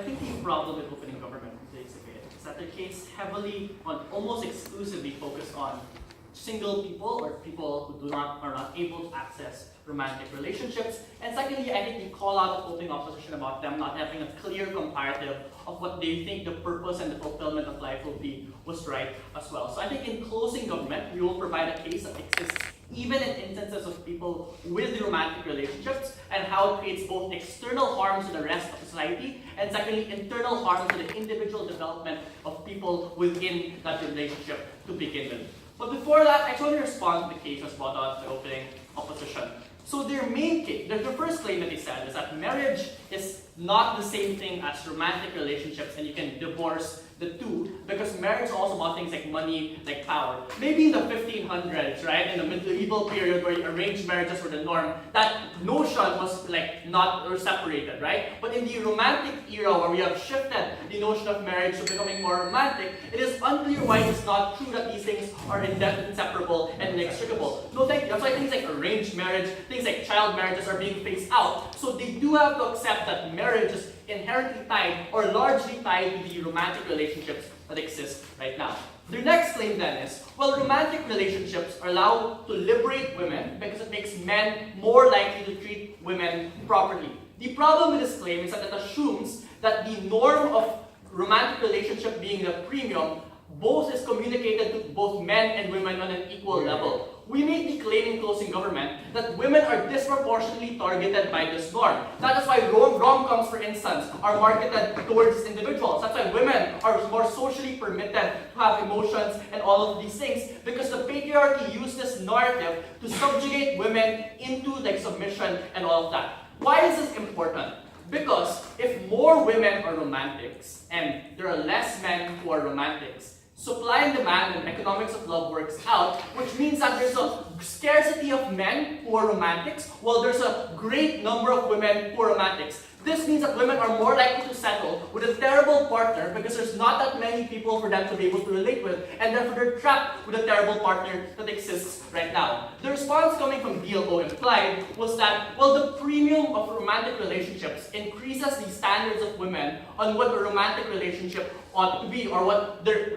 I think the problem with opening government in today's debate is that their case heavily on almost exclusively focused on single people or people who are not able to access romantic relationships. And secondly, I think they call out the opening opposition about them not having a clear comparative of what they think the purpose and the fulfillment of life will be was right as well. So I think in closing government, we will provide a case that exists even in instances of people with romantic relationships and how it creates both external harms to the rest of society and secondly, internal harms to the individual development of people within that relationship to begin with. But before that, I just want to respond to the case as brought out in the opening opposition. So their main case, the first claim that they said is that marriage is not the same thing as romantic relationships and you can divorce the two because marriage is also about things like money, like power. Maybe in the 1500s, right, in the medieval period where arranged marriages were the norm, that notion was like not or separated, right? But in the romantic era where we have shifted the notion of marriage to becoming more romantic, it is unclear why it's not true that these things are inseparable and inextricable. No, thank you. That's why things like arranged marriage, things like child marriages are being phased out. So they do have to accept that marriage is inherently tied or largely tied to the romantic relationships that exist right now. Their next claim then is, well, romantic relationships are allowed to liberate women because it makes men more likely to treat women properly. The problem with this claim is that it assumes that the norm of romantic relationship being the premium both is communicated to both men and women on an equal level. We made the claim in closing government that women are disproportionately targeted by this norm. That is why rom-coms, for instance, are marketed towards individuals. That's why women are more socially permitted to have emotions and all of these things, because the patriarchy used this narrative to subjugate women into like submission and all of that. Why is this important? Because if more women are romantics and there are less men who are romantics, supply and demand and economics of love works out, which means that there's a scarcity of men who are romantics, while there's a great number of women who are romantics. This means that women are more likely to settle with a terrible partner because there's not that many people for them to be able to relate with, and therefore they're trapped with a terrible partner that exists right now. The response coming from DLO implied was that, well, the premium of romantic relationships increases the standards of women on what a romantic relationship ought to be or what their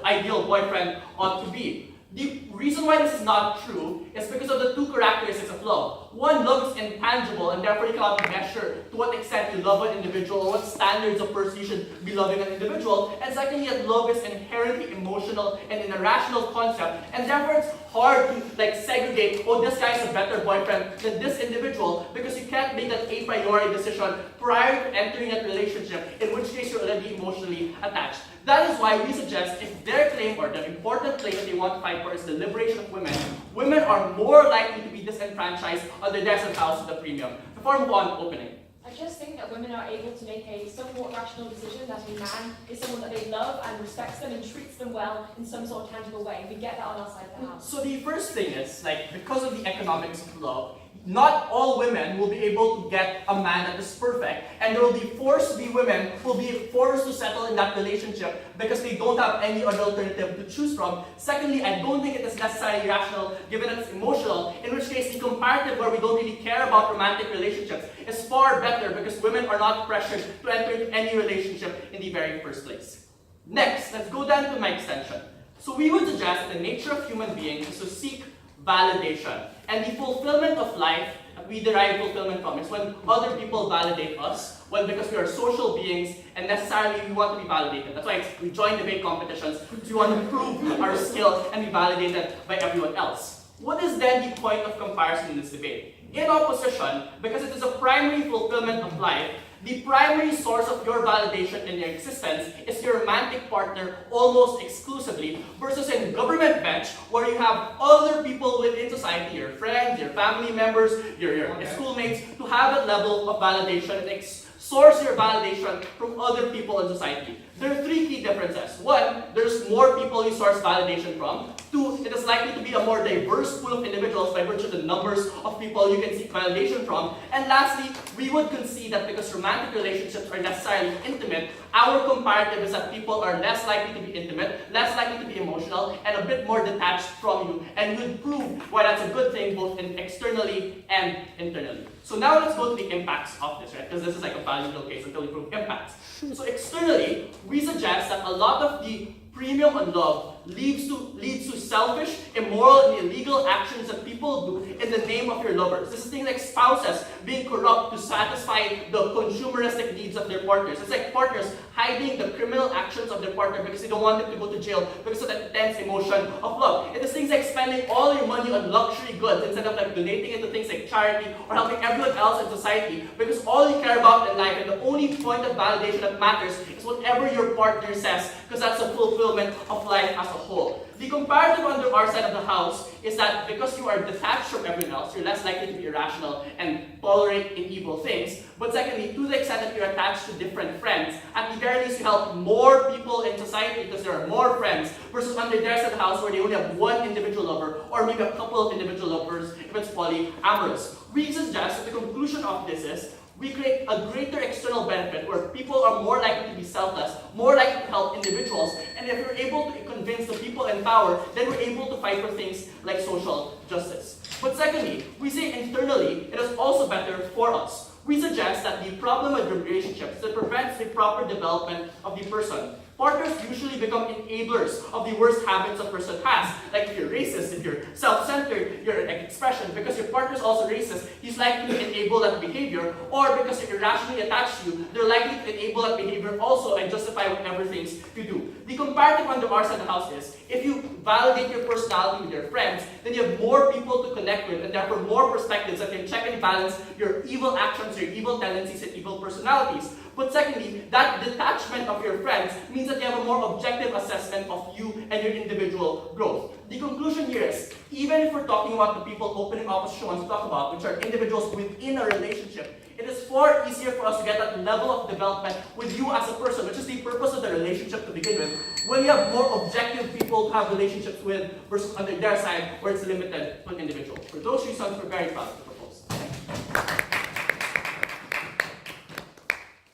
ideal boyfriend ought to be. The reason why this is not true is because of the two characteristics of love. One, love is intangible, and therefore you cannot measure to what extent you love an individual or what standards of person you should be loving an individual. And secondly, that love is inherently emotional and an irrational concept, and therefore it's hard to like segregate, oh, this guy is a better boyfriend than this individual, because you can't make that a priori decision prior to entering that relationship, in which case you're already emotionally attached. That is why we suggest if their claim or the important claim that they want to fight for is the liberation of women, women are more likely to be disenfranchised on the death of house of the premium. Before I move on, opening. I just think that women are able to make a somewhat rational decision that a man is someone that they love and respects them and treats them well in some sort of tangible way. We get that on our side of the house. So the first thing is, like, because of the economics of love, not all women will be able to get a man that is perfect, and there will be forced to be women who will be forced to settle in that relationship because they don't have any other alternative to choose from. Secondly, I don't think it is necessarily rational given that it's emotional, in which case the comparative where we don't really care about romantic relationships is far better because women are not pressured to enter into any relationship in the very first place. Next, let's go down to my extension. So we would suggest that the nature of human beings is to seek validation. And the fulfillment of life that we derive fulfillment from is when other people validate us, because we are social beings and necessarily we want to be validated. That's why we join debate competitions, because we want to prove our skill and be validated by everyone else. What is then the point of comparison in this debate? In opposition, because it is a primary fulfillment of life, the primary source of your validation in your existence is your romantic partner almost exclusively, versus in government bench where you have other people within society, your friends, your family members, your schoolmates, to have a level of validation and source your validation from other people in society. There are three key differences. One, there's more people you source validation from. Two, it is likely to be a more diverse pool of individuals by virtue of the numbers of people you can seek validation from. And lastly, we would concede that because romantic relationships are necessarily intimate, our comparative is that people are less likely to be intimate, less likely to be emotional, and a bit more detached from you. And would prove why that's a good thing both externally and internally. So now let's go to the impacts of this, right? Because this is like a valuable case until we prove impacts. So externally, we suggest that a lot of the premium on love leads to selfish, immoral, and illegal actions that people do in the name of your lovers. This is things like spouses being corrupt to satisfy the consumeristic needs of their partners. It's like partners hiding the criminal actions of their partner because they don't want them to go to jail because of that intense emotion of love. It is things like spending all your money on luxury goods instead of like donating it to things like charity or helping everyone else in society because all you care about in life and the only point of validation that matters is whatever your partner says because that's the fulfillment of life as a whole. The comparative under our side of the house is that because you are detached from everyone else, you're less likely to be irrational and tolerate evil things. But secondly, to the extent that you're attached to different friends, at the very least you help more people in society because there are more friends versus under their side of the house where they only have one individual lover or maybe a couple of individual lovers if it's polyamorous. We suggest that the conclusion of this is we create a greater external benefit where people are more likely to be selfless, more likely to help individuals, and if we're able to convince the people in power, then we're able to fight for things like social justice. But secondly, we say internally, it is also better for us. We suggest that the problem with relationships that prevents the proper development of the person. Partners usually become enablers of the worst habits a person has. Like if you're racist, if you're self-centered, you're an expression. Because your partner's also racist, he's likely to enable that behavior. Or because you're irrationally attached to you, they're likely to enable that behavior also and justify whatever things you do. The comparative under our side of the house is, if you validate your personality with your friends, then you have more people to connect with and therefore more perspectives that can check and balance your evil actions, your evil tendencies, and evil personalities. But secondly, that detachment of your friends means that you have a more objective assessment of you and your individual growth. The conclusion here is, even if we're talking about the people opening opposition wants to talk about, which are individuals within a relationship, it is far easier for us to get that level of development with you as a person, which is the purpose of the relationship to begin with, when you have more objective people to have relationships with versus under their side where it's limited to an individual. For those reasons, we're very proud to propose.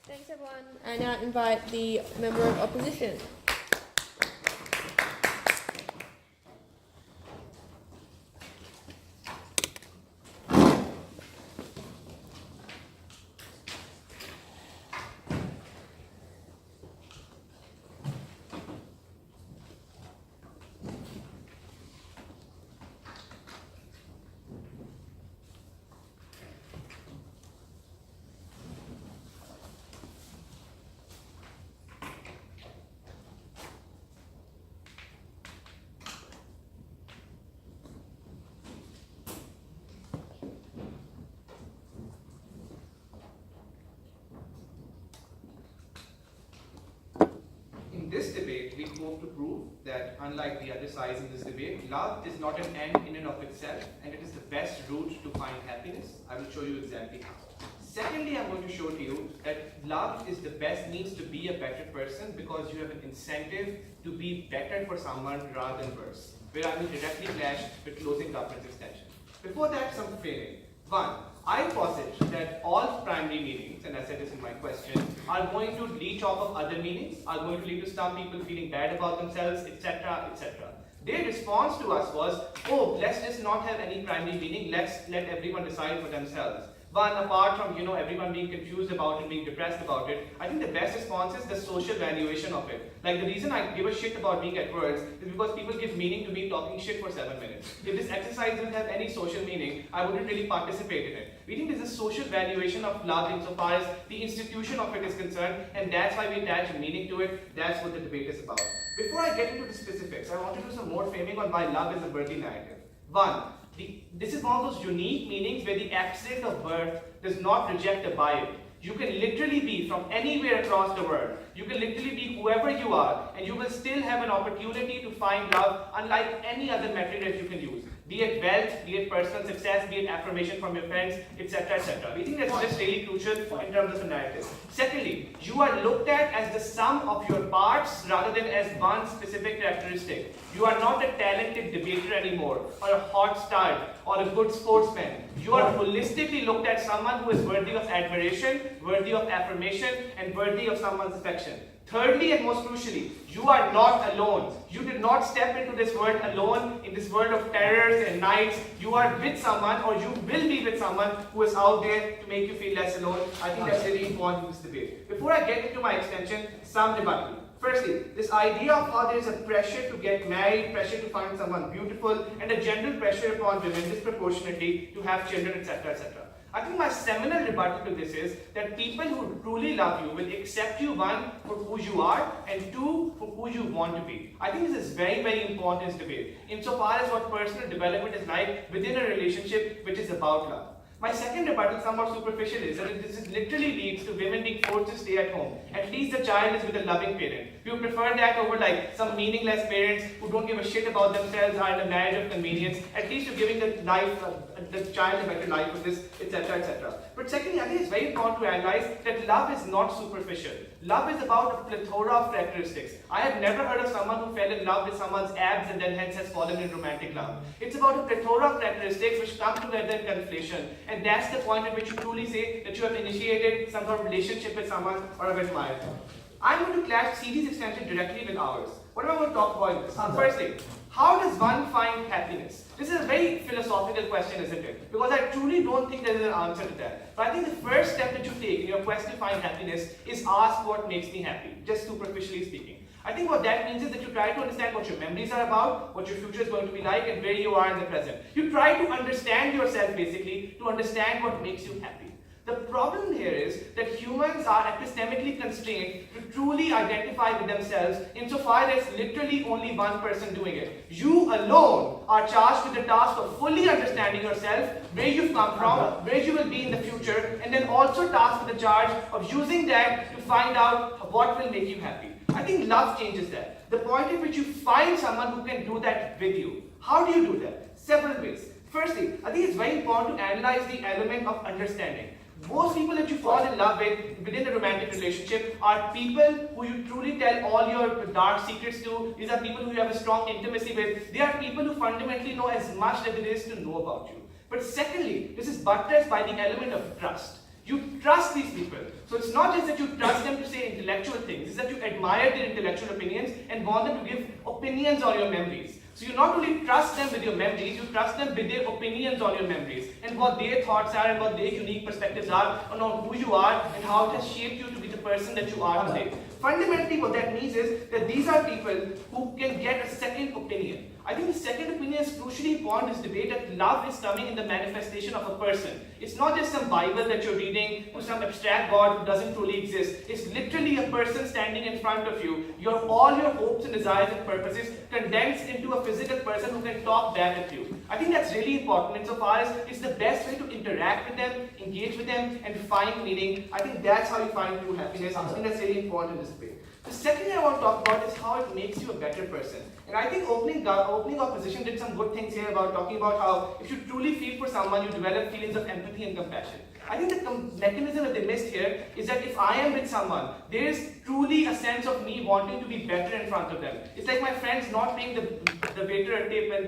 Thanks everyone. I now invite the member of opposition. In this debate, we hope to prove that, unlike the other sides in this debate, love is not an end in and of itself, and it is the best route to find happiness. I will show you exactly how. Secondly, I'm going to show to you that love is the best means to be a better person because you have an incentive to be better for someone rather than worse, where I will directly clash with closing government extension. Before that, some framing. One, I posit that all primary meanings, and I said this in my question, are going to leech off of other meanings, are going to lead to some people feeling bad about themselves, etc., etc. Their response to us was, oh, let's just not have any primary meaning, let's let everyone decide for themselves. One, apart from, everyone being confused about it, being depressed about it, I think the best response is the social valuation of it. Like the reason I give a shit about being at words is because people give meaning to me talking shit for 7 minutes. If this exercise didn't have any social meaning, I wouldn't really participate in it. We think there's a social valuation of love insofar as the institution of it is concerned, and that's why we attach a meaning to it. That's what the debate is about. Before I get into the specifics, I want to do some more framing on why love is a worthy narrative. One, this is one of those unique meanings where the accident of birth does not reject a bio. You can literally be from anywhere across the world. You can literally be whoever you are, and you will still have an opportunity to find love unlike any other metric that you can use. be it wealth, be it personal success, be it affirmation from your friends, etc., etc. We think that's just really crucial in terms of the narrative. Secondly, you are looked at as the sum of your parts rather than as one specific characteristic. You are not a talented debater anymore, or a hot stud, or a good sportsman. You are holistically looked at someone who is worthy of admiration, worthy of affirmation, and worthy of someone's affection. Thirdly, and most crucially, you are not alone. You did not step into this world alone, in this world of terrors and nights. You are with someone, or you will be with someone who is out there to make you feel less alone. I think that's really important in this debate. Before I get into my extension, some rebuttal. Firstly, this idea of how there is a pressure to get married, pressure to find someone beautiful, and a general pressure upon women disproportionately to have children, etc., etc. I think my seminal rebuttal to this is that people who truly love you will accept you, one, for who you are, and two, for who you want to be. I think this is very, very important in this debate, insofar as what personal development is like within a relationship which is about love. My second rebuttal, somewhat superficial, is that this literally leads to women being forced to stay at home. At least the child is with a loving parent. You prefer that over like some meaningless parents who don't give a shit about themselves, are in a marriage of convenience. At least you're giving the child a better life with this, etc., etc. But secondly, I think it's very important to analyze that love is not superficial. Love is about a plethora of characteristics. I have never heard of someone who fell in love with someone's abs and then hence has fallen in romantic love. It's about a plethora of characteristics which come together in conflation. And that's the point at which you truly say that you have initiated some sort of relationship with someone or have admired them. I'm going to clash CD's extension directly with ours. What am I going to talk about in this? Firstly, how does one find happiness? This is a very philosophical question, isn't it? Because I truly don't think there is an answer to that. But I think the first step that you take in your quest to find happiness is ask what makes me happy, just superficially speaking. I think what that means is that you try to understand what your memories are about, what your future is going to be like, and where you are in the present. You try to understand yourself, basically, to understand what makes you happy. The problem here is that humans are epistemically constrained to truly identify with themselves insofar as literally only one person doing it. You alone are charged with the task of fully understanding yourself, where you've come from, where you will be in the future, and then also tasked with the charge of using that to find out what will make you happy. I think love changes that. The point at which you find someone who can do that with you. How do you do that? Several ways. Firstly, I think it's very important to analyze the element of understanding. Most people that you fall in love with within a romantic relationship are people who you truly tell all your dark secrets to. These are people who you have a strong intimacy with. They are people who fundamentally know as much as there is to know about you. But secondly, this is buttressed by the element of trust. You trust these people. So it's not just that you trust them to say intellectual things, it's that you admire their intellectual opinions and want them to give opinions on your memories. So you not only trust them with your memories, you trust them with their opinions on your memories and what their thoughts are and what their unique perspectives are on who you are and how it has shaped you to be the person that you are today. Fundamentally, what that means is that these are people who can get a second opinion. I think the second opinion is crucially important in this debate that love is coming in the manifestation of a person. It's not just some Bible that you're reading or some abstract God who doesn't truly exist. It's literally a person standing in front of you. All your hopes and desires and purposes condensed into a physical person who can talk back at you. I think that's really important insofar as it's the best way to interact with them, engage with them, and find meaning. I think that's how you find true happiness. I think that's really important in this debate. The second thing I want to talk about is how it makes you a better person. And I think opening opposition did some good things here about talking about how if you truly feel for someone, you develop feelings of empathy and compassion. I think the mechanism that they missed here is that if I am with someone, there is truly a sense of me wanting to be better in front of them. It's like my friends not paying the waiter a tip when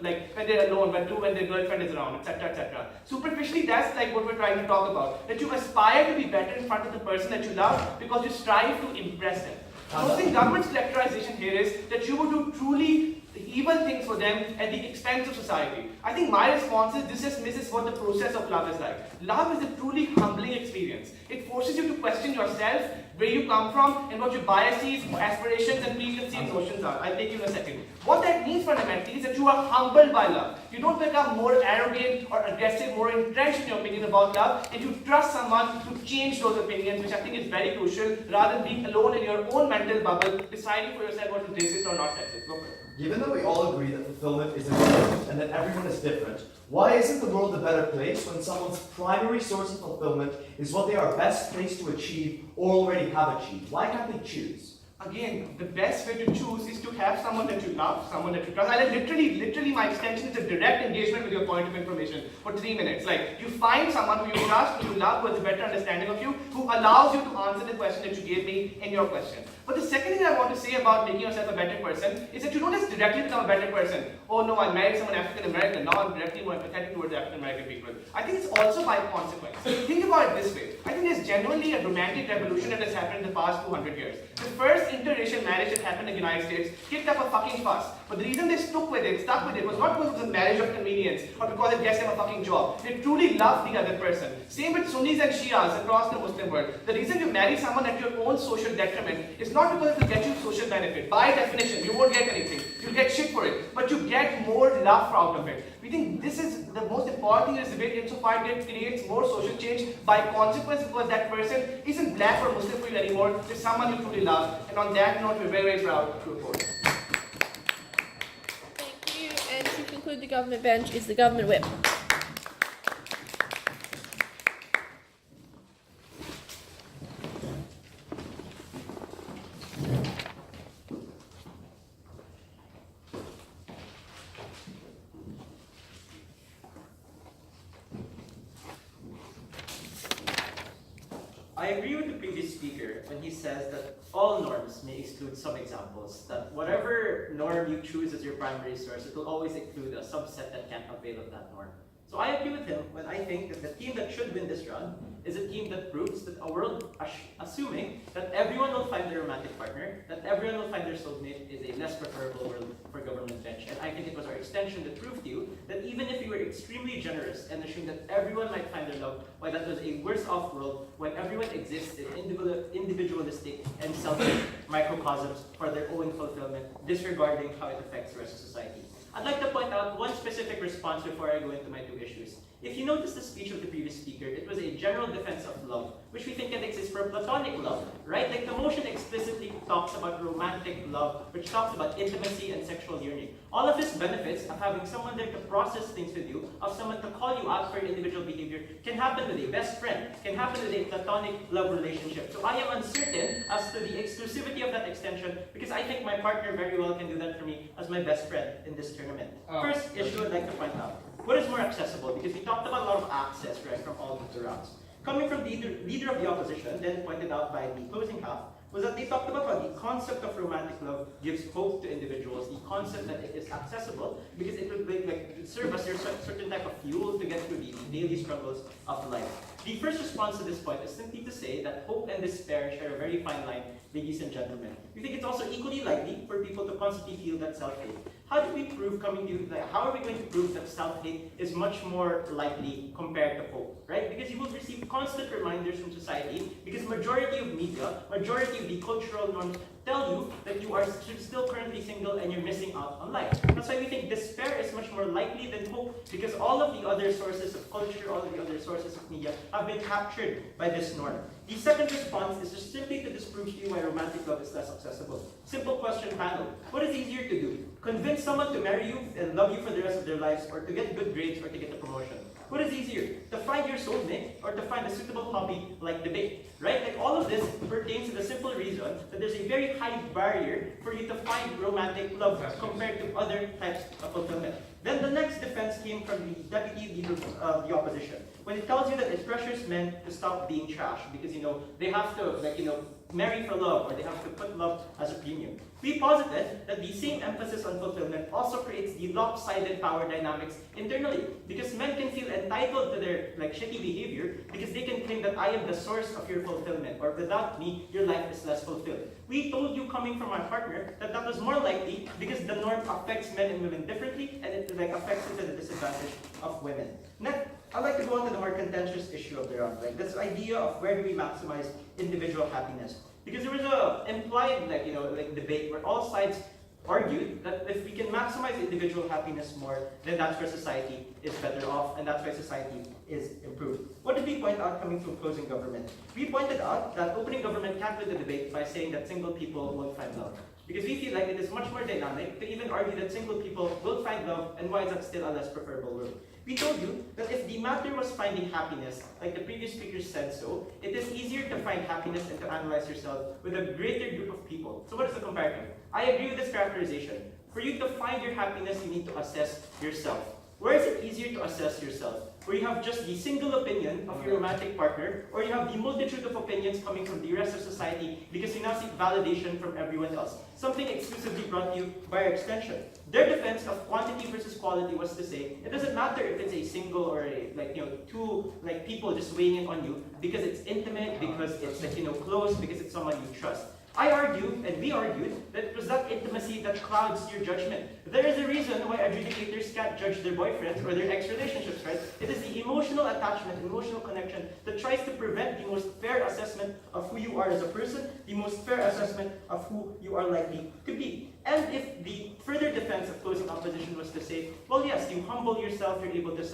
when they're alone, but do when their girlfriend is around, etc., etc. Superficially, that's like what we're trying to talk about. That you aspire to be better in front of the person that you love because you strive to impress them. So I think government's characterization here is that you would do truly evil things for them at the expense of society. I think my response is this just misses what the process of love is like. Love is a truly humbling experience. It forces you to question yourself, where you come from, and what your biases, aspirations, and preconceived notions are. I'll take you in a second. What that means fundamentally is that you are humbled by love. You don't become more arrogant or aggressive, more entrenched in your opinion about love, and you trust someone to change those opinions, which I think is very crucial, rather than being alone in your own mental bubble, deciding for yourself what is racist or not sexist. Go for it. Given that we all agree that fulfillment is important and that everyone is different, why isn't the world a better place when someone's primary source of fulfillment is what they are best placed to achieve or already have achieved? Why can't they choose? Again, the best way to choose is to have someone that you love, someone that you trust. I literally, my extension is a direct engagement with your point of information for 3 minutes. Like, you find someone who you trust, who you love, who has a better understanding of you, who allows you to answer the question that you gave me in your question. But the second thing I want to say about making yourself a better person is that you don't just directly become a better person. Oh no, I married someone African American, now I'm directly more empathetic towards African American people. I think it's also by consequence. Think about it this way. I think there's genuinely a romantic revolution that has happened in the past 200 years. The first interracial marriage that happened in the United States kicked up a fucking fuss. But the reason they stuck with it was not because it was a marriage of convenience or because it gets them a fucking job. They truly loved the other person. Same with Sunnis and Shias across the Muslim world. The reason you marry someone at your own social detriment is not because it will get you social benefit. By definition, you won't get anything. You'll get shit for it. But you get more love out of it. We think this is the most important thing in this debate insofar it creates more social change by consequence because that person isn't black or Muslim for you anymore. It's someone you truly love. And on that note, we're very, very proud to report. Thank you. And to conclude the government bench is the government whip. I agree with the previous speaker when he says that all norms may exclude some examples, that whatever norm you choose as your primary source, it will always include a subset that can't avail of that norm. So I agree with him when I think that the team that should win this round is a team that proves that a world assuming that everyone will find their romantic partner, that everyone will find their soulmate is a less preferable world for government bench. And I think it was our extension that proved to you that even if you were extremely generous and assumed that everyone might find their love, why that was a worse off world when everyone exists in individualistic and selfish microcosms for their own fulfillment, disregarding how it affects the rest of society. I'd like to point out one specific response before I go into my 2 issues. If you notice the speech of the previous speaker, it was a general defense of love, which we think can exist for platonic love, right? Like the motion explicitly talks about romantic love, which talks about intimacy and sexual yearning. All of this benefits of having someone there to process things with you, of someone to call you out for your individual behavior, can happen with a best friend, can happen with a platonic love relationship. So I am uncertain as to the exclusivity of that extension, because I think my partner very well can do that for me as my best friend in this tournament. First issue I'd like to point out. What is more accessible? Because we talked about a lot of access, right, from all of the rounds. Coming from the leader of the opposition, then pointed out by the closing half, was that they talked about how the concept of romantic love gives hope to individuals, the concept that it is accessible, because it would serve as a certain type of fuel to get through the daily struggles of life. The first response to this point is simply to say that hope and despair share a very fine line, ladies and gentlemen. We think it's also equally likely for people to constantly feel that self-hate. How do we prove how are we going to prove that self-hate is much more likely compared to hope, right? Because you will receive constant reminders from society, because majority of media, majority of the cultural norms tell you that you are still currently single and you're missing out on life. That's why we think despair is much more likely than hope, because all of the other sources of culture, all of the other sources of media have been captured by this norm. The second response is just simply to disprove to you why romantic love is less accessible. Simple question panel. What is easier to do? Convince someone to marry you and love you for the rest of their lives, or to get good grades, or to get a promotion? What is easier? To find your soulmate, or to find a suitable hobby like debate? Right? Like all of this pertains to the simple reason that there's a very high barrier for you to find romantic love compared to other types of fulfillment. Then the next defense came from the deputy leader of the opposition, when it tells you that it pressures men to stop being trash because they have to marry for love, or they have to put love as a premium. We posited that the same emphasis on fulfillment also creates the lopsided power dynamics internally, because men can feel entitled to their shitty behavior because they can claim that I am the source of your fulfillment, or without me, your life is less fulfilled. We told you, coming from our partner, that that was more likely because the norm affects men and women differently, and it affects it to the disadvantage of women. Next, I'd like to go on to the more contentious issue of the round, this idea of where do we maximize individual happiness. Because there was a implied debate where all sides argued that if we can maximize individual happiness more, then that's where society is better off, and that's why society is improved. What did we point out coming from closing government? We pointed out that opening government can't win the debate by saying that single people won't find love. Because we feel like it is much more dynamic to even argue that single people will find love, and why is that still a less preferable world? We told you that if the matter was finding happiness, like the previous speakers said so, it is easier to find happiness and to analyze yourself with a greater group of people. So what is the comparative? I agree with this characterization. For you to find your happiness, you need to assess yourself. Where is it easier to assess yourself? Where you have just the single opinion of your romantic partner, or you have the multitude of opinions coming from the rest of society because you now seek validation from everyone else, something exclusively brought to you by our extension. Their defense of quantity versus quality was to say, it doesn't matter if it's a single or a, two people just weighing in on you because it's intimate, because it's close, because it's someone you trust. I argue, and we argued, that it was that intimacy that clouds your judgment. There is a reason why adjudicators can't judge their boyfriends or their ex-relationships, right? It is the emotional attachment, emotional connection that tries to prevent the most fair assessment of who you are as a person, the most fair assessment of who you are likely to be. And if the further defense of closing opposition was to say, well, yes, you humble yourself, you're able to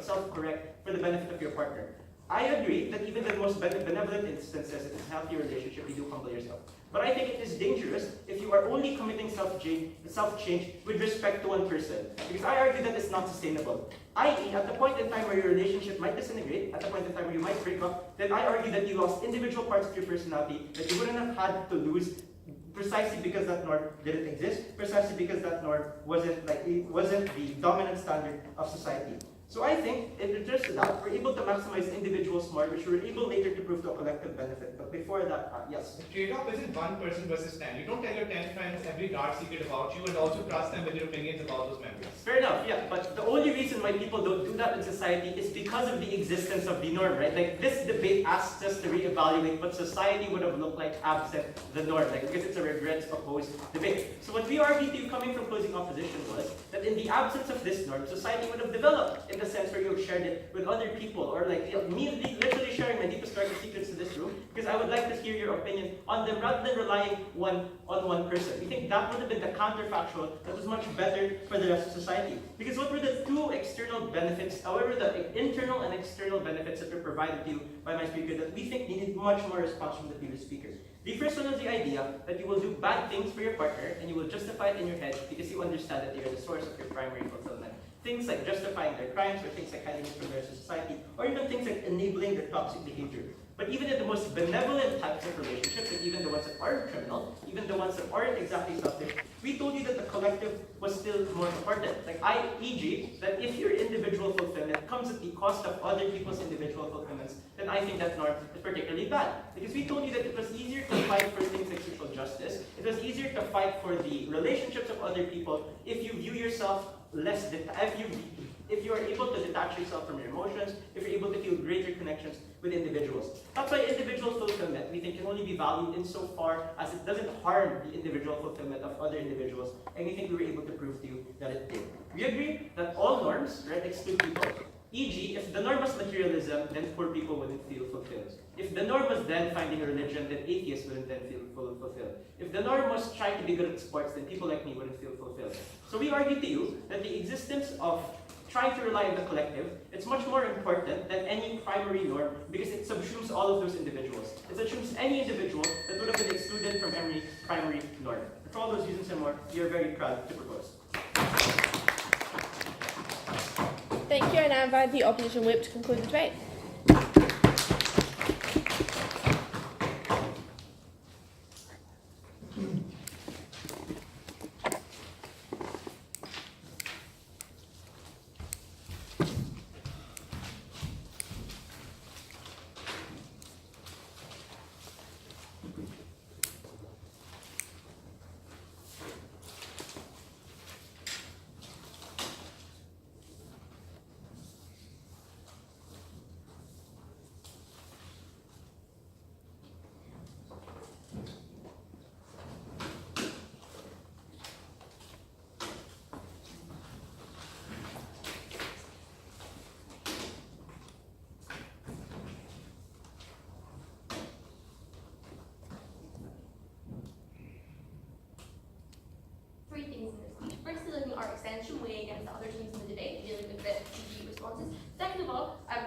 self-correct for the benefit of your partner. I agree that even the most benevolent instances in a healthy relationship, you do humble yourself. But I think it is dangerous if you are only committing self-change with respect to one person. Because I argue that it's not sustainable. I.e., at the point in time where your relationship might disintegrate, at the point in time where you might break up, then I argue that you lost individual parts of your personality that you wouldn't have had to lose precisely because that norm didn't exist, precisely because that norm wasn't the dominant standard of society. So I think, in return to that, we're able to maximize individuals more, which we're able later to prove to a collective benefit. But before that, yes? The trade-off isn't one person versus 10. You don't tell your 10 friends every dark secret about you and also trust them with your opinions about those members. Fair enough, yeah. But the only reason why people don't do that in society is because of the existence of the norm, right? Like, this debate asks us to reevaluate what society would have looked like absent the norm, because it's a regrets-opposed debate. So what we argued to you coming from closing opposition was that in the absence of this norm, society would have developed in the sense where you have shared it with other people, or me literally sharing my deepest darkest secrets to this room, because I would like to hear your opinion on them rather than relying on one person. We think that would have been the counterfactual that was much better for the rest of society. Because what were the two external benefits, however, the internal and external benefits that were provided to you by my speaker that we think needed much more response from the previous speakers? The first one was the idea that you will do bad things for your partner and you will justify it in your head because you understand that they are the source of your primary fulfillment. Things like justifying their crimes, or things like hiding it from the rest of society, or even things like enabling their toxic behavior. But even in the most benevolent types of relationships, and even the ones that aren't criminal, even the ones that aren't exactly selfish, we told you that the collective was still more important. E.g., that if your individual fulfillment comes at the cost of other people's individual fulfillments, then I think that norm is particularly bad. Because we told you that it was easier to fight for things like social justice, it was easier to fight for the relationships of other people if you view yourself if you are able to detach yourself from your emotions, if you're able to feel greater connections with individuals. That's why individual fulfillment, we think, can only be valued insofar as it doesn't harm the individual fulfillment of other individuals, and we think we were able to prove to you that it did. We agree that all norms, exclude people. E.g., if the norm was materialism, then poor people wouldn't feel fulfilled. If the norm was then finding a religion, then atheists wouldn't then feel fulfilled. If the norm was trying to be good at sports, then people like me wouldn't feel fulfilled. So we argue to you that the existence of trying to rely on the collective, it's much more important than any primary norm because it subsumes all of those individuals. It subsumes any individual that would have been excluded from every primary norm. For all those reasons and more, we are very proud to propose. Thank you, and I invite the opposition whip to conclude the debate.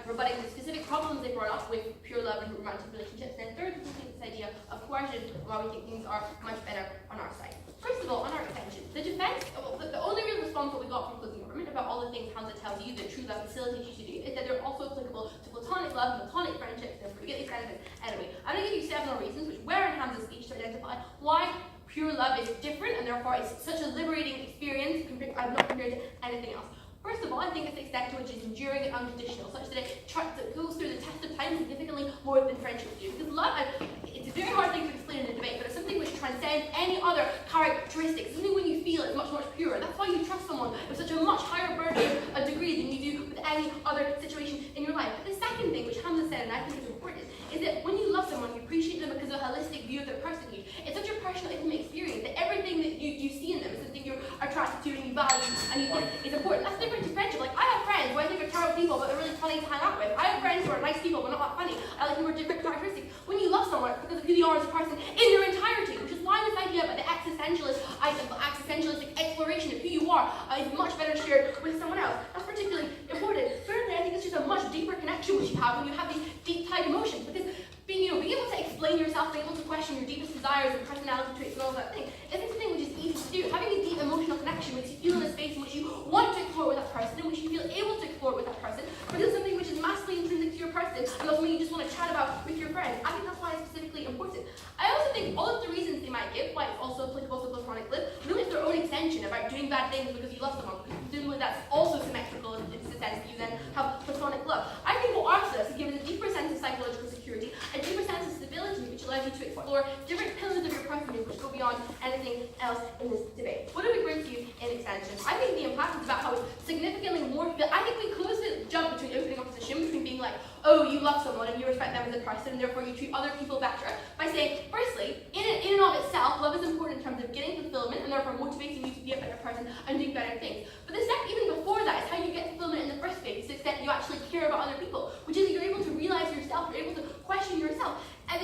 rebutting the specific problems they brought up with pure love and romantic relationships. And third, we think this idea of coercion, why we think things are much better on our side. First of all, on our extension, the defense, the only real response that we got from closing argument about all the things Hamza tells you that true love facilitates you to do is that they're also applicable to platonic love, platonic friendships, and we get these benefits anyway. I'm going to give you 7 more reasons which were in Hamza's speech to identify why pure love is different and therefore it's such a liberating experience not compared to anything else. First of all, I think it's the extent to which it's enduring and unconditional, such that it goes through the test of time significantly more than friendships do. Because love, it's a very hard thing to explain in a debate, but it's something which transcends any other characteristics. Something when you feel it's much, much purer. That's why you trust someone with such a much higher burden of a degree than you do with any other situation in your life. But the second thing, which Hamza said, and I think is important, is that when you love someone, you appreciate them because of a holistic view of their personhood. It's such a personal, intimate experience that everything that you see in them is something you're attracted to and you value and you think is important. That's different to friendship. Like, I have friends who I think are terrible people, but they're really funny to hang out with. I have friends who are nice people, but not that funny. I like them with different characteristics. When you love someone, it's because of who they are as a person in their entirety, which is why this idea about the existentialistic exploration of who you are is much better shared with someone else. That's particularly important. Thirdly, I think it's just a much deeper connection which you have when you have these deep tied emotions, because being able to explain yourself, being able to question your deepest desires and personality traits and all that thing, isn't something which is easy to do. Having a deep emotional connection makes you feel in a space in which you want to explore with that person, in which you feel able to explore with that person, because it's something which is massively intrinsic to your person, and not something you just want to chat about with your friends. I think that's why it's specifically important. I also think all of the reasons they might give why it's also applicable to platonic love, really it's their own extension about doing bad things because you love someone, because presumably that's also symmetrical in the sense that you then have platonic love. I think what arts does is give it a deeper sense of psychological security, a deeper sense of stability, which allows you to explore different pillars of your personhood which go beyond anything else in this debate. What do we bring to you in extension? I think the impact is about how it's significantly more. I think we close the jump between opening opposition, between being like, oh, you love someone and you respect them as a person, and therefore you treat other people better, by saying, firstly, in and of itself, love is important in terms of getting fulfillment and therefore motivating you to be a better person and doing better things. But the step even before that is how you get fulfillment in the first place, to the extent you actually care about other people, which is that you're able to realize yourself, you're able to question yourself. And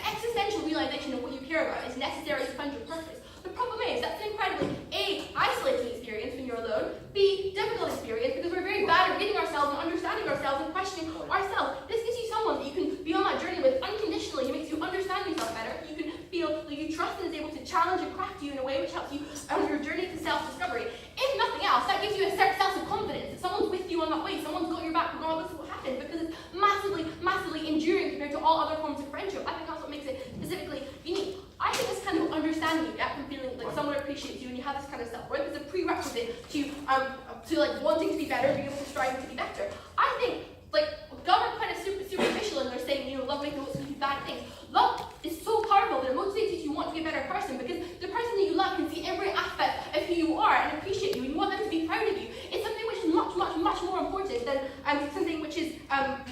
existential realization of what you care about is necessary to find your purpose. The problem is that's an incredibly A, isolating experience when you're alone, B, difficult experience because we're very bad at reading ourselves and understanding ourselves and questioning ourselves. This gives you someone that you can be on that journey with unconditionally. It makes you understand yourself better. You can feel that you trust and is able to challenge and craft you in a way which helps you on your journey to self-discovery. If nothing else, that gives you a certain sense of confidence that someone's with you on that way, someone's got your back regardless of what happens, because it's massively, massively enduring compared to all other forms of friendship. I think that's what makes it specifically unique. I think this kind of understanding you get from feeling like someone appreciates you and you have this kind of self-worth is a prerequisite to like wanting to be better, being able to strive to be better. I think like God are kind of superficial and they're saying, love makes you do bad things. Love is so powerful that it motivates you to want to be a better person, because the person that you love can see every aspect of who you are and appreciate you and you want them to be proud of you. It's something which is much, much, much more important than something which is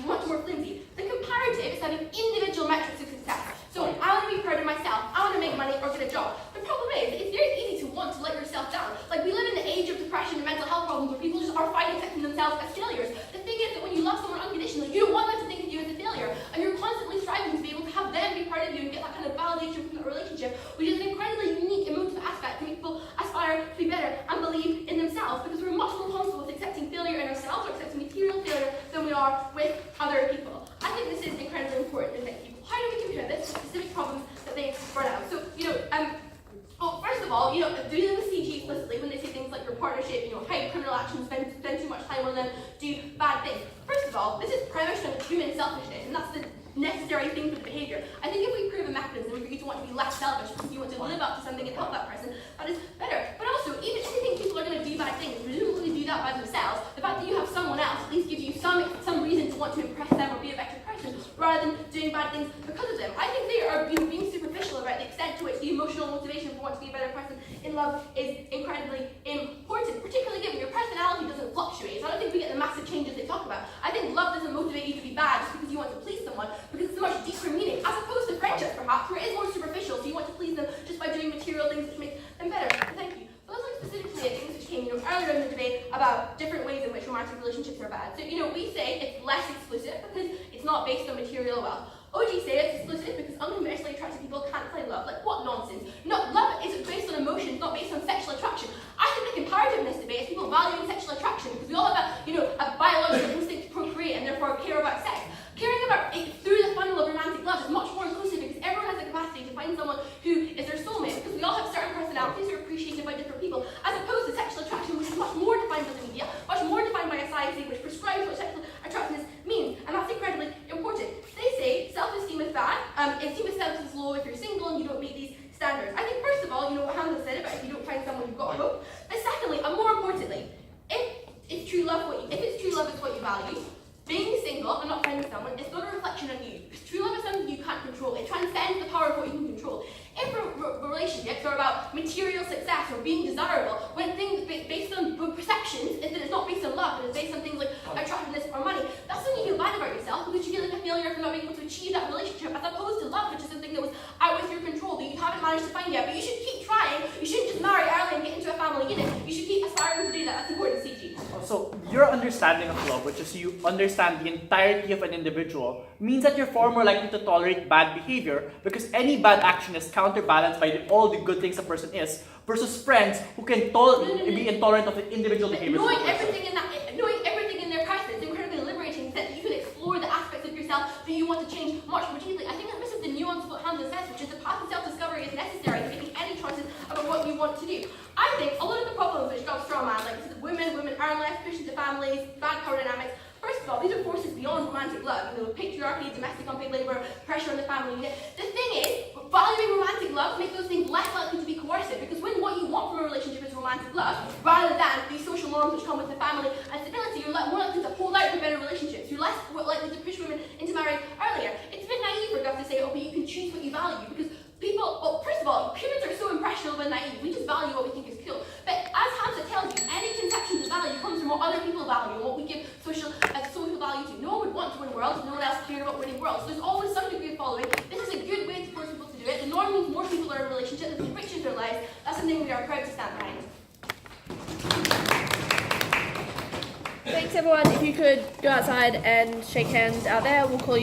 much more flimsy. The comparative is having individual metrics of success. So I want to be proud of myself, I want to make money or get a job. The problem is, it's very easy to want to let yourself down. Like, we live in the age of depression and mental health problems where people just are fine accepting themselves as failures. The thing is that when you love someone unconditionally, you don't want them to think of you as a failure. And you're constantly striving to be able to have them be part of you and get that kind of validation from that relationship, which is an incredibly unique emotive aspect to make people aspire to be better and believe in themselves, because we're much more comfortable with accepting failure in ourselves or accepting material failure than we are with other people. I think this is incredibly important to make people. How do we compare this to specific problems that they brought out? So, first of all, dealing with CG explicitly when they say things like your partnership, hide criminal actions, spend too much time on them, do bad things. First of all, this is premised on human selfishness, and that's the necessary thing for the behavior. I think if we prove a mechanism for you to want to be less selfish because you want to live up to something and help that person, that is better. But also, even if you think people are going to do bad things, presumably do that by themselves, the fact that you have someone else at least gives you some reason to want to impress them or be a better person, rather than doing bad things because of them. I think they are being superficial about the extent to which the emotional motivation for wanting to be a better person in love is incredibly important, particularly given your personality doesn't fluctuate. So I don't think we get the massive changes they talk about. I think love doesn't motivate you to be bad just because you want to please someone, because it's a much deeper meaning, as opposed to friendships perhaps, where it is more superficial, so you want to please them just by doing material things which make them better. Thank you. But let's look specifically at things which came earlier in the debate about different ways in which romantic relationships are bad. So, we say it's less exclusive because it's not based on material wealth. OG say it's exclusive because unconventionally attracted people can't find love. Like, what nonsense? No, love is based on emotions, not based on sexual attraction. I think the comparative in this debate is people valuing sexual attraction because we all have a biological instinct to procreate, and someone, it's not a reflection on you. True love is something you can't control. It transcends the power of what you can control. If relationships are about material success or being desirable, when things based on perceptions, is that it's not based on love, but it's based on things like attractiveness or money, that's when you feel bad about yourself because you feel like a failure for not being able to achieve that relationship, as opposed to love, which is something that was out with your control, that you haven't managed to find yet. But you should keep trying. You shouldn't just marry early and get into a family unit. You should keep aspiring to do that. That's important, CG. So your understanding of love, which is you understand the entirety of an individual, means that you're far more likely to tolerate bad behavior because any bad action is counterbalanced by all the good things a person is, versus friends who can be intolerant of the individual behavior. Knowing everything in their person is incredibly liberating, that you can explore the aspects of yourself that you want to change much more deeply. I think that this is the nuance of what Hamza says, which is the path of self-discovery is necessary to making any choices about what you want to do. I think a lot of the problems which got straw man, like women earn less, push into families, bad power dynamics. First of all, these are forces beyond romantic love. You know, patriarchy, domestic unpaid labor, pressure on the family unit. The thing is, valuing romantic love makes those things less likely to be coercive, because when what you want from a relationship is romantic love, rather than these social norms which come with the family and stability, you're more likely to hold out for better relationships. You're less likely to push women into marriage earlier. It's a bit naive for us to say, oh, but you can choose what you value, because people, well, first of all, humans are so impressionable and naive. We just value what we think is cool. But as Hamza tells you, any conception of value comes from what other people value and what we give social value to. No one would want to win worlds, no one else cared about winning worlds. So there's always some degree of following. This is a good way to force people to do it. The norm means more people are in a relationship, that enriches their lives. That's something we are proud to stand behind. Thanks everyone. If you could go outside and shake hands out there, we'll call you back.